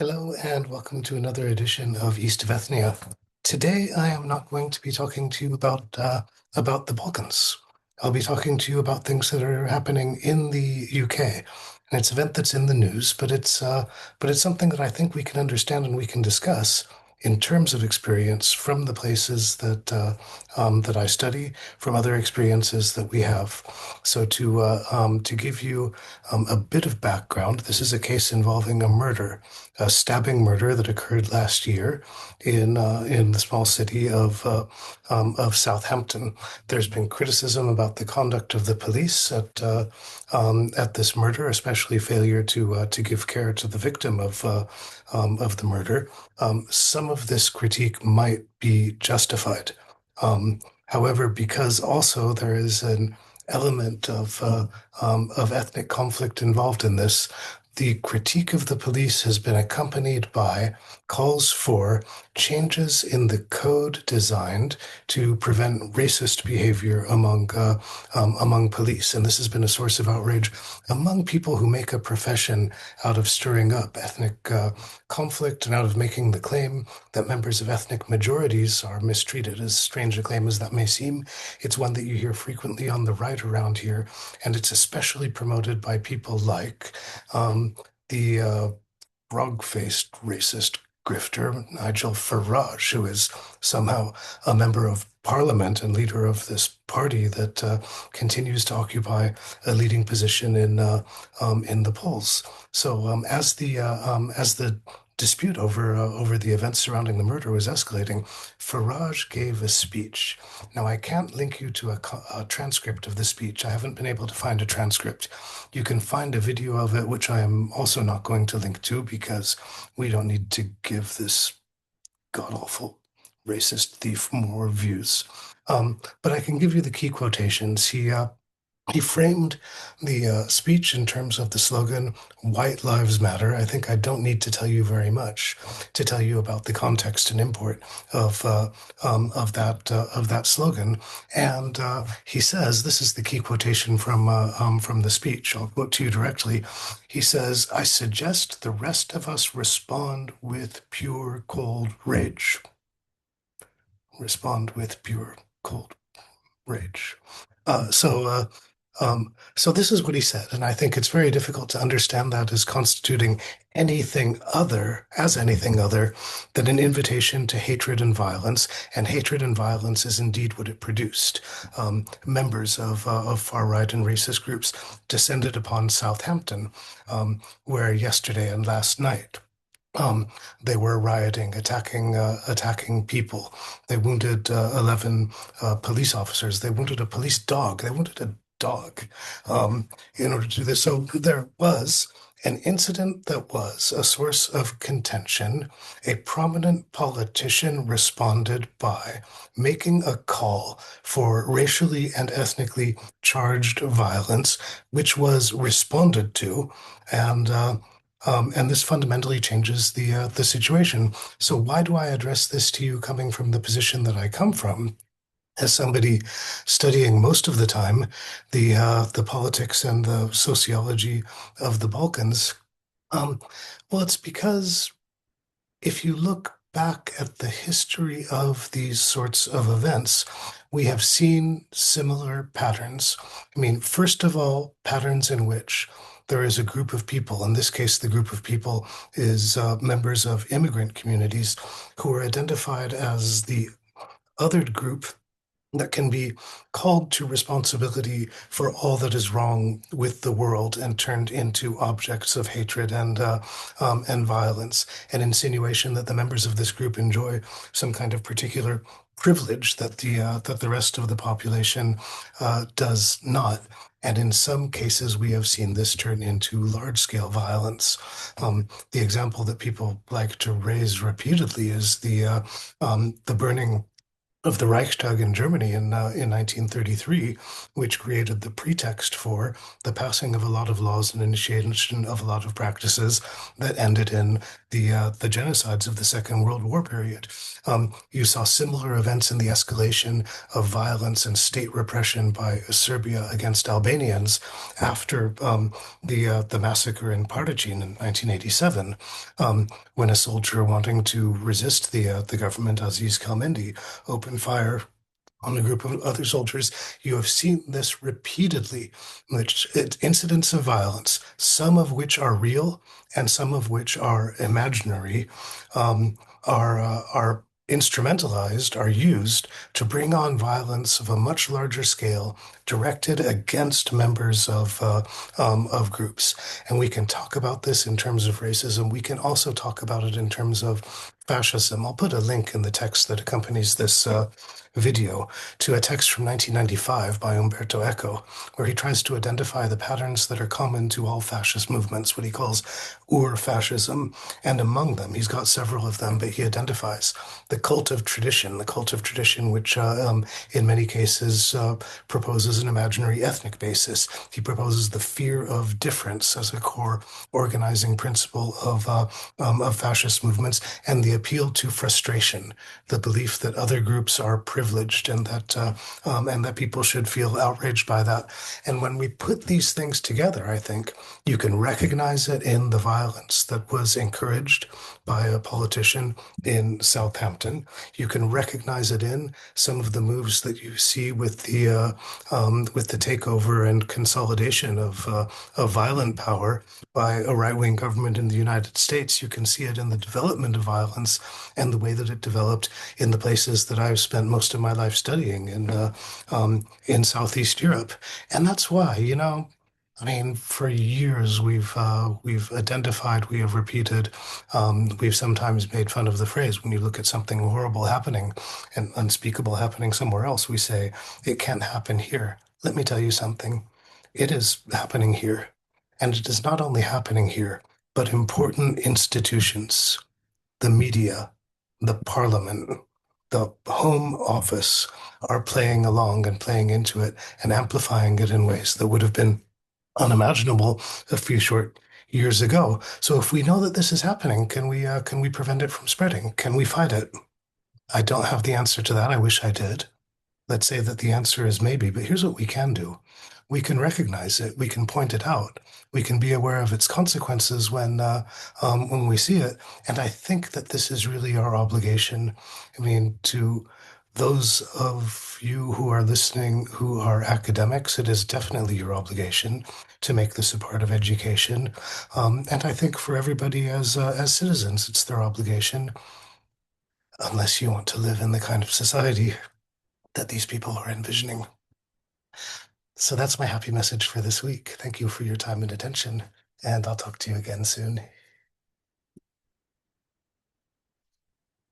Hello and welcome to another edition of East of Ethnia. Today I am not going to be talking to you about the Balkans. I'll be talking to you about things that are happening in the UK. And it's an event that's in the news, but it's something that I think we can understand and we can discuss in terms of experience from the places that I study, from other experiences that we have. So to give you a bit of background, this is a case involving a stabbing murder that occurred last year in the small city of Southampton. There's been criticism about the conduct of the police at this murder, especially failure to give care to the victim of the murder. Some of this critique might be justified. However, because also there is an element of ethnic conflict involved in this, the critique of the police has been accompanied by calls for changes in the code designed to prevent racist behavior among police. And this has been a source of outrage among people who make a profession out of stirring up ethnic conflict and out of making the claim that members of ethnic majorities are mistreated. As strange a claim as that may seem, it's one that you hear frequently on the right around here, and it's especially promoted by people like the frog-faced racist grifter Nigel Far, who is somehow a member of parliament and leader of this party that continues to occupy a leading position in the polls. So as the dispute over the events surrounding the murder was escalating, Farage gave a speech. Now, I can't link you to a transcript of the speech. I haven't been able to find a transcript. You can find a video of it, which I am also not going to link to because we don't need to give this god-awful racist thief more views. But I can give you the key quotations. He framed the speech in terms of the slogan "White Lives Matter." I think I don't need to tell you very much to tell you about the context and import of that slogan. And he says, this is the key quotation from the speech. I'll quote to you directly. He says, "I suggest the rest of us respond with pure cold rage." Respond with pure cold rage. So this is what he said, and I think it's very difficult to understand that as constituting anything other than an invitation to hatred and violence, and hatred and violence is indeed what it produced. Members of far-right and racist groups descended upon Southampton, where yesterday and last night they were rioting, attacking people. They wounded 11 police officers. They wounded a police dog. They wounded a dog in order to do this. So there was an incident that was a source of contention. A prominent politician responded by making a call for racially and ethnically charged violence, which was responded to, and this fundamentally changes the situation. So why do I address this to you coming from the position that I come from? As somebody studying most of the time the politics and the sociology of the Balkans, um, well, it's because if you look back at the history of these sorts of events, we have seen similar patterns. I mean, first of all, patterns in which there is a group of people. In this case, the group of people is members of immigrant communities who are identified as the othered group that can be called to responsibility for all that is wrong with the world and turned into objects of hatred and violence, an insinuation that the members of this group enjoy some kind of particular privilege that the rest of the population does not. And in some cases, we have seen this turn into large-scale violence. The example that people like to raise repeatedly is the burning of the Reichstag in Germany in 1933, which created the pretext for the passing of a lot of laws and initiation of a lot of practices that ended in the genocides of the Second World War period. You saw similar events in the escalation of violence and state repression by Serbia against Albanians after the massacre in Partizan in 1987, when a soldier wanting to resist the government, Aziz Kalmendi, opened fire on a group of other soldiers. You have seen this repeatedly, which incidents of violence, some of which are real and some of which are imaginary, um, are instrumentalized, are used to bring on violence of a much larger scale directed against members of groups. And we can talk about this in terms of racism. We can also talk about it in terms of fascism. I'll put a link in the text that accompanies this video to a text from 1995 by Umberto Eco, where he tries to identify the patterns that are common to all fascist movements, what he calls ur-fascism. And among them, he's got several of them, but he identifies the cult of tradition, which in many cases proposes an imaginary ethnic basis. He proposes the fear of difference as a core organizing principle of fascist movements, and the appeal to frustration, the belief that other groups are privileged and that people should feel outraged by that. And when we put these things together, I think you can recognize it in the violence that was encouraged by a politician in Southampton. You can recognize it in some of the moves that you see with the takeover and consolidation of violent power by a right-wing government in the United States. You can see it in the development of violence and the way that it developed in the places that I've spent most of my life studying in Southeast Europe. And that's why, I mean, for years we've identified, we have repeated, we've sometimes made fun of the phrase when you look at something horrible happening and unspeakable happening somewhere else, we say it can't happen here. Let me tell you something. It is happening here. And it is not only happening here, but important institutions, the media, the parliament, the home office are playing along and playing into it and amplifying it in ways that would have been unimaginable a few short years ago. So if we know that this is happening, can we prevent it from spreading? Can we fight it? I don't have the answer to that. I wish I did. Let's say that the answer is maybe, but here's what we can do. We can recognize it. We can point it out. We can be aware of its consequences when we see it. And I think that this is really our obligation. I mean, to those of you who are listening who are academics, it is definitely your obligation to make this a part of education. And I think for everybody as citizens, it's their obligation, unless you want to live in the kind of society that these people are envisioning. So that's my happy message for this week. Thank you for your time and attention, and I'll talk to you again soon.